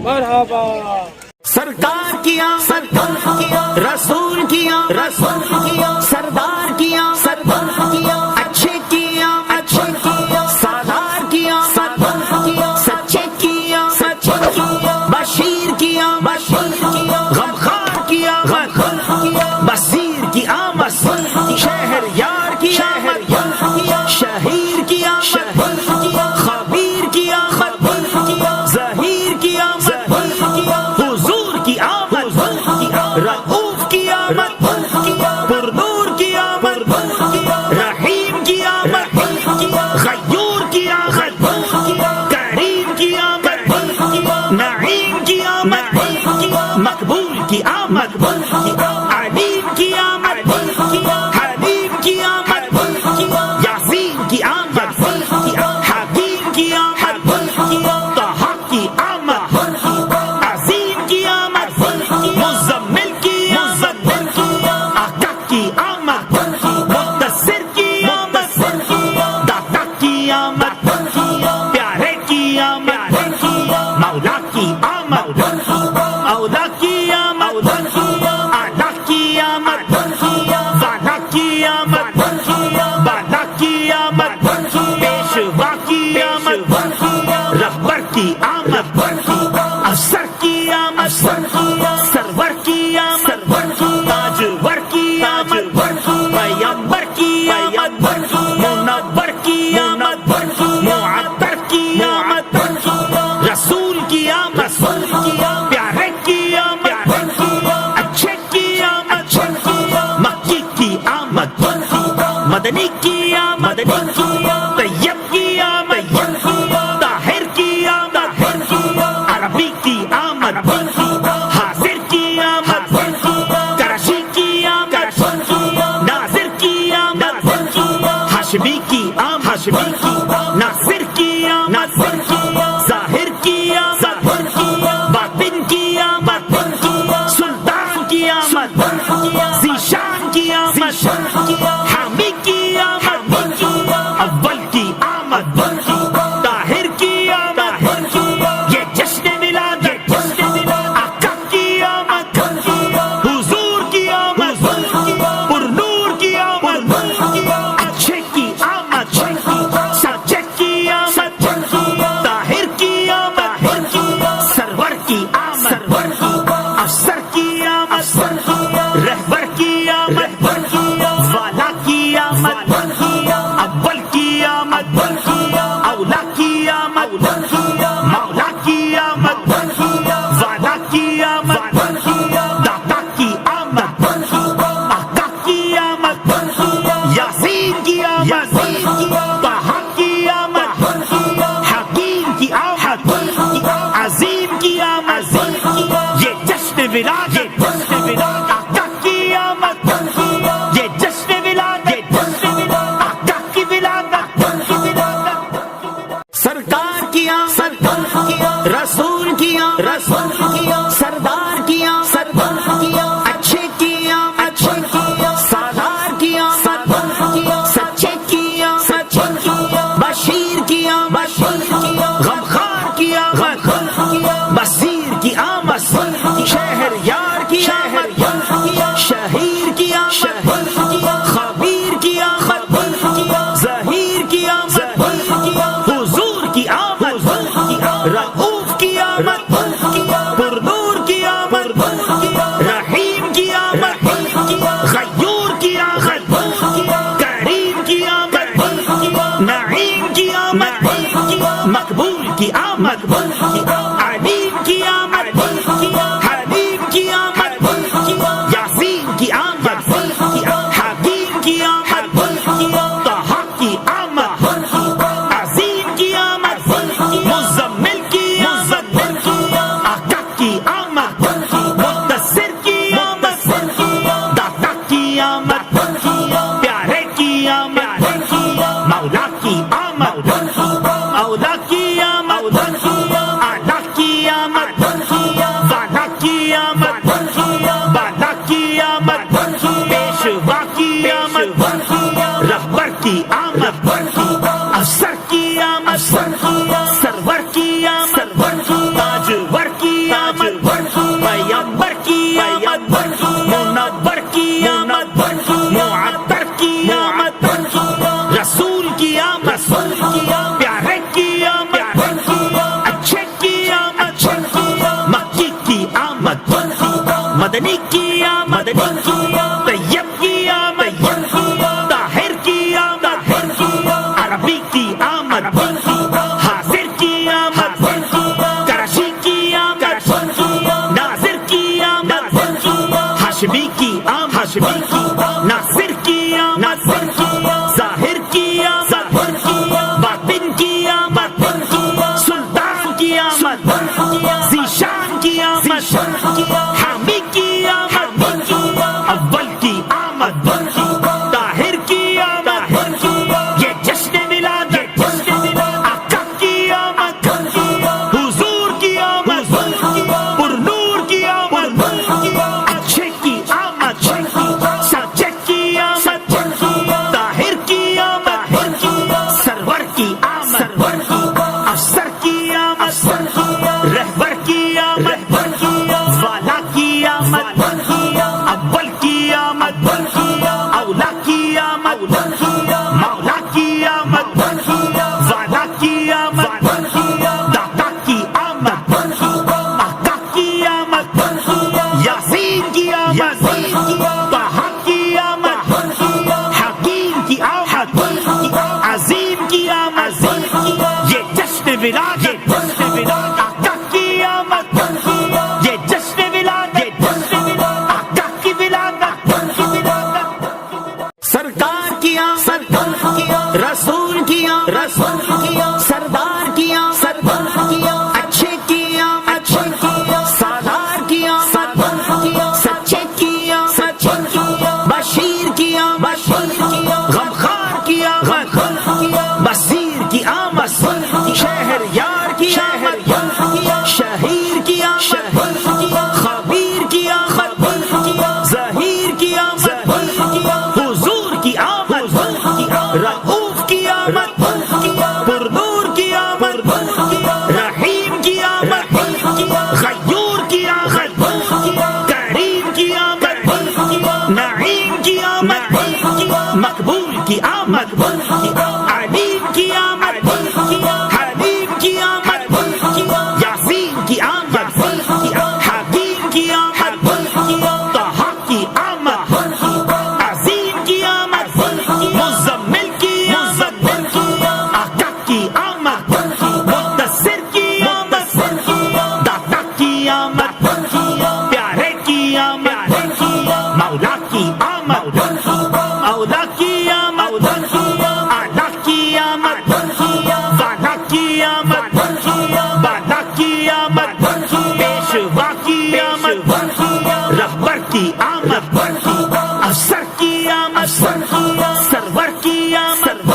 مرحبا سرکار کیا رسول کیا سردار کیا اچھے کیا سالار کیا سچے کیا بشیر کیا غمخوار کیا بصیر کی آمد شہر یار کی شہیر کیا خبیر کیا ظہیر کیا حضور کی آمد رؤوف کی آمد پرنور کی آمد رحیم کی آمد غیور کی آمد کریم کی آمد نعیم کی آمد مقبول کی آمد علیم کی آمد حلیم کی آمد یاسین کی آمد حکیم کی آمد طہا کی آمد عظیم کی آمد مزمل کی آمد آقا کی آمد مدثر کی آمد داتا کی آمد پیارے کی آمد مولا کی آمد اولا کی آمد اعلیٰ کی آمد والا کی آمد بالا کی آمد پیشوا کی آمد رہبر کی آمد افسر کی آمد سرور کی آمد تاجور کی آمد پیمبر کی آمد منور کی آمد معطر کی آمد رسول کی آمد پیارے کی آمد اچھے کی آمد مکی کی آمد مدنی کی آمد طیب کی آمد طاہر کی آمد عربی کی آمد حاضر کی آمد کرشی کی آمد ناظر کی آمد ہاشمی کی آمد ناصر کی آمد ظاہر کی آمد باطن کی آمد سلطان کی آمد ذیشان کی آمد حامی کی آمد اول کی آمد طاہر کی آمد یہ جشن میلاد آقا کی آمد حضور کی آمد پرنور کی آمد اچھے کی آمد سچے کی آمد طاہر کی آمد سرور کی آمد افسر کی آمد رہبر کی آمد والا کی آمد اول کی آمد اولا کی آمد مولا کی آمد والا کی آمد داتا کی آمد آقا کی آمد یاسین کی آمد طہا کی آمد حکیم کی آمد عظیم کی آمد یہ جشن ولادت آقا کی آمد یہ جشن ولادت آقا کی ولادت سرکار کیا رسول کیا سردار کیا اچھے کیا سالار کیا سچے کیا بشیر کیا غمخوار کیا بصیر کی آمد شہر یار کی شہیر کی آمد خبیر کی آمد ظہیر کی آمد حضور کی آمد رؤوف کی آمد پرنور کی آمد رحیم کی آمد غیور کی آمد کریم کی آمد نعیم کی آمد مقبول کی آمد علیم کی آمد حلیم کی آمد یاسین کی آمد حکیم کی آمد طہا کی آمد عظیم کی آمد مزمل کی آمد آقا کی آمد مدثر کی آمد داتا کی آمد پیارے کی آمد مولا کی آمد اولا کی آمد اعلیٰ کی آمد والا کی آمد بالا کی آمد پیشوا کی آمد رہبر کی آمد افسر کی آمد سرور کی آمد تاجور کی مدنی کی آمد طیب کی آمد طاہر کی آمد عربی کی آمد حاضر کی آمد کرشی کی آمد ناظر کی آمد ہاشمی کی آمد ناصر کی آمد ظاہر کی آمد باطن کی آمد سلطان کی آمد ذیشان کی آمد حامی کی آمد اول کی آمد طاہر کی آمد یہ جشن ولادت آقا کی آمد حضور کی آمد پر نور کی آمد اچھے کی آمد سچے کی آمد طاہر کی آمد سرور کی آمد افسر کی آمد رہبر کی آمد والا کی آمد اول کی آمد اولا کی آمد مولا کی آمد والا کی آمد داتا کی آمد آقا کی آمد یاسین کی آمد طہا کی آمد حکیم کی آمد عظیم کی آمد یہ جشن ولادت آقا کی آمد یہ جشن ولادت آقا کی ولادت سرکار کی آمد رسول کی آمد سردار کی آمد اچھے کی آمد سالار کی آمد سچے کی آمد بشیر کی آمد غمخار کی آمد بصیر کی آمد شہر یار کی آمد شہیر کی آمد خبیر کی آمد ظہیر کی آمد حضور کی آمد رؤوف کی آمد پر نور کی آمد رحیم کی آمد غیور کی آمد کریم کی آمد نعیم کی آمد مقبول کی آمد علیم کی آمد حلیم کی آمد یاسین کی آمد حکیم کی آمد طہا کی آمد عظیم کی آمد مزمل کی آمد آقا کی آمد مدثر کی آمد داتا کی آمد پیارے کی آمد مولا کی آمد اولا کی آمد اعلیٰ کی آمد والا کی آمد بالا کی آمد پیشوا کی آمد رہبر کی آمد افسر کی آمد سرور کی آمد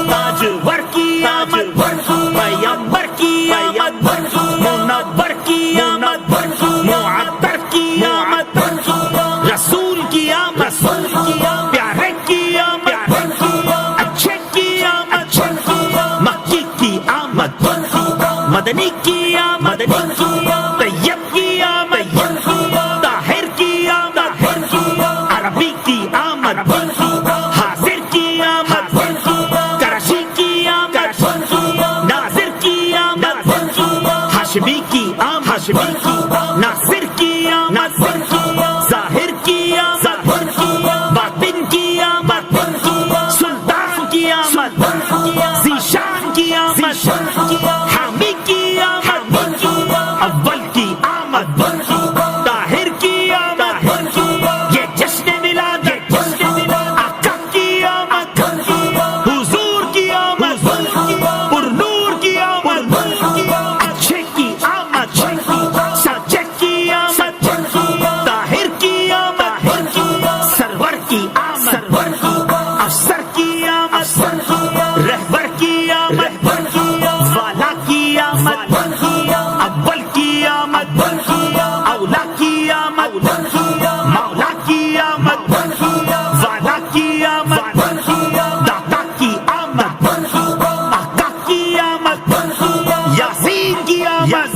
تاجور کی آمد پیمبر کی آمد منور کی آمد معطر کی آمد رسول کی آمد پیارے کی آمد اچھے کی آمد مکی کی آمد مدنی کی آمد طیب کی آمد طاہر کی آمد عربی کی آمد حاضر کی آمد کرشی کی آمد ناظر کی آمد ہاشمی کی آمد ناصر کی آمد ظاہر کی آمد باطن کی آمد سلطان کی آمد ذیشان کی آمد حامی کی آمد اول کی آمد طاہر کی آمد یہ جشن ولادت آقا کی آمد حضور کی آمد پر نور کی آمد اچھے کی آمد سچے کی آمد طاہر کی آمد سرور کی آمد افسر کی آمد رہبر کی آمد والا کی آمد اول کی آمد اولا کی آمد مولا کی آمد والا کی آمد داتا کی آمد آقا کی آمد یاسین کی آمد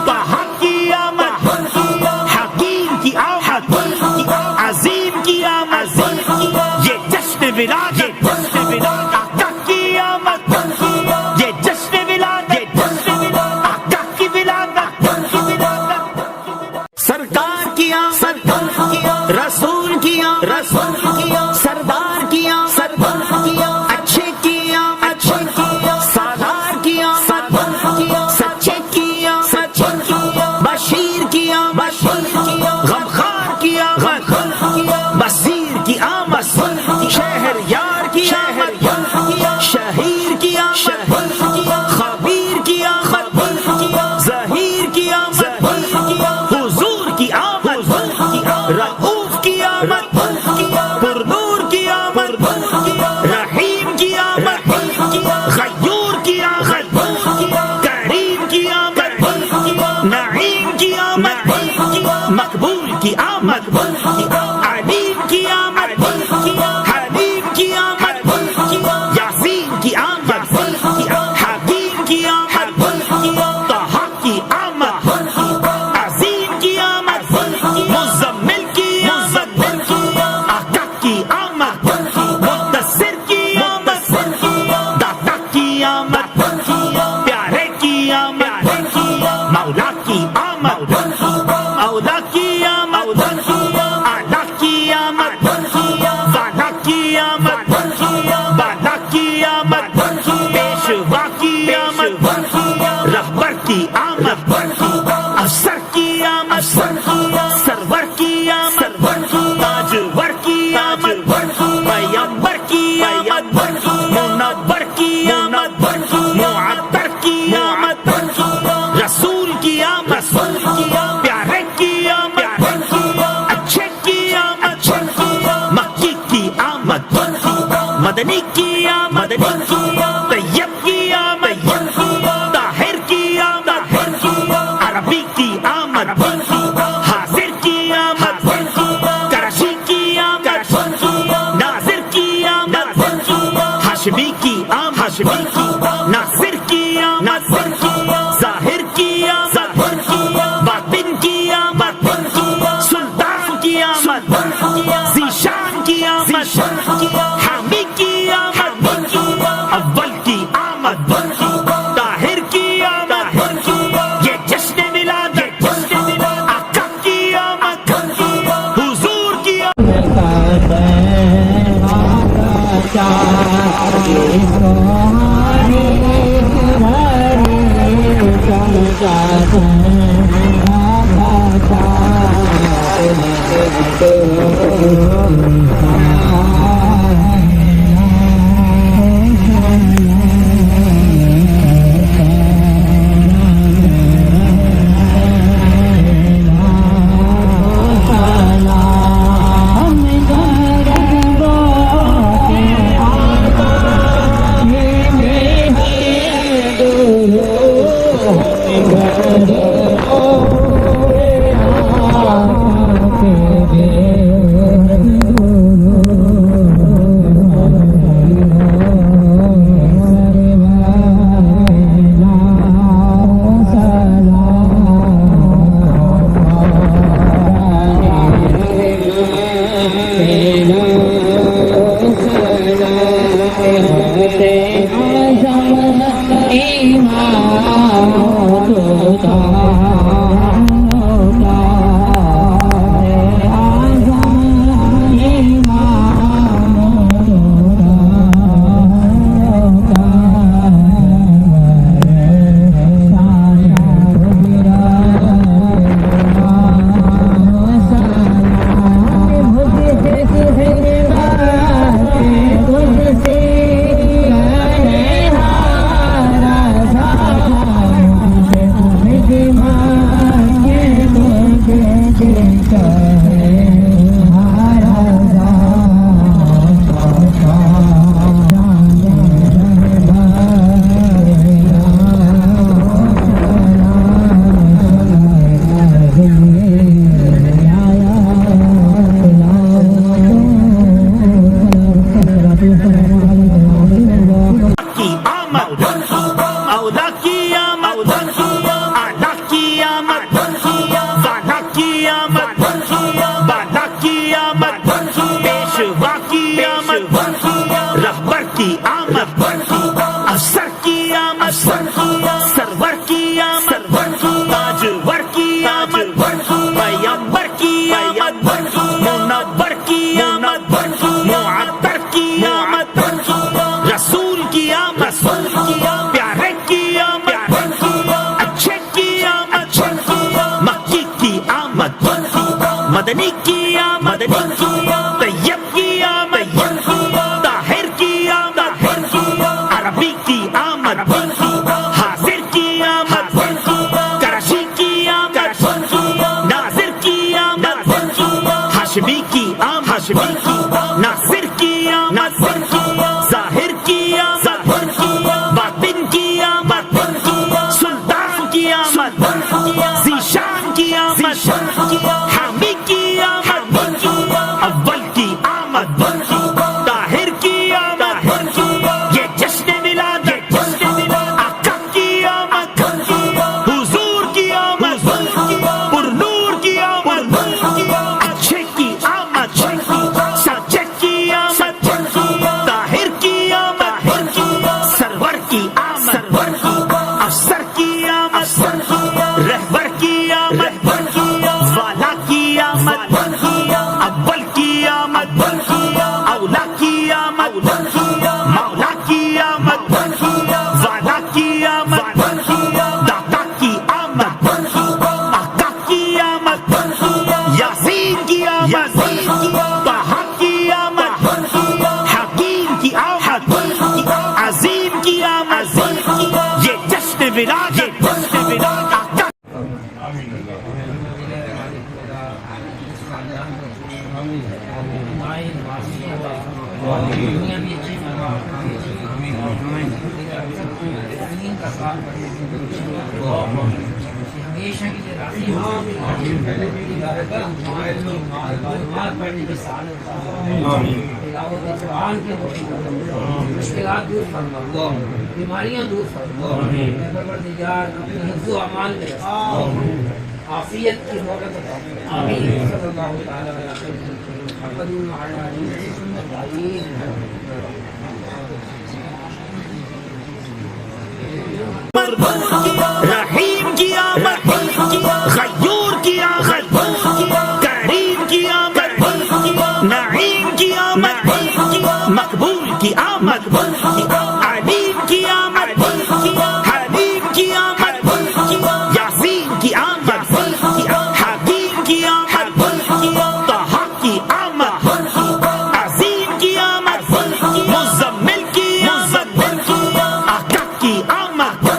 طہا کی آمد حکیم کی آمد عظیم کی آمد یہ جشن ولادت آقا کی آمد یہ جشن ولادت آقا کی ولادت سرکار کی آمد آمد، نعیم کی آمد، مقبول کی آمد، علیم کی آمد، حلیم کی آمد، یاسین کی آمد، حکیم کی آمد، طہ کی آمد، عظیم کی آمد، مزمل کی آمد، آقا کی آمد، مدثر کی آمد، داتا کی آمد، پیارے کی آمد، مولا کی آمد، اولا کی آمد، اعلیٰ کی آمد، والا کی آمد، بالا کی آمد، پیشوا کی آمد، رہبر کی آمد، افسر کی آمد، سرور کی آمد، تاجور کی آمد، پیمبر کی آمد، منور کی آمد، معطر کی آمد، رسول کی آمد، پیارے کی آمد، اچھے کی آمد، مکی کی آمد، مدنی کی آمد، طیب کی آمد، طاہر کی آمد، عربی کی آمد، حاضر کی آمد، کرشی کی آمد، ناظر کی آمد، ہاشمی کی آمد، ناصر کی آمد، ظاہر کی آمد، باطن کی آمد، سلطان کی آمد، ذیشان کی آمد، حامی کی آمد، اول کی آمد، طاہر کی آمد، یہ جشن میلاد آقا کی آمد، حضور کی آمد ذیشان کی آمد حامی کی آمد اول کی آمد طاہر کی آمد یہ جشن ولادت آقا کی آمد حضور کی آمد پر نور کی آمد اچھے کی آمد سچے کی آمد طاہر کی آمد سرور کی آمد افسر کی آمد رہبر کی آمد والا کی آمد اول کی آمد اولا کی آمد مولا کی آمد والا کی آمد داتا کی آمد آقا کی آمد یاسین کی آمد طہا کی آمد حکیم کی آمد عظیم کی آمد یہ جشن ولادت آقا ہمیشہ کی جو راضی ہو قرآن کے مشکلات دور فرما بیماریاں دور فرما پروردگار اپنے حفظ و امان میں عافیت کی دولت عطا آمین صلی اللہ تعالی علیہ محمد وعلی آلہ رحیم کی آمد غیور کی آمد کریم کی آمد نعیم کی آمد مقبول کی آمد علیم کی آمد حلیم کی آمد یاسین کی آمد حکیم کی آمد طہا کی آمد عظیم کی آمد مزمل کی آمد آقا کی آمد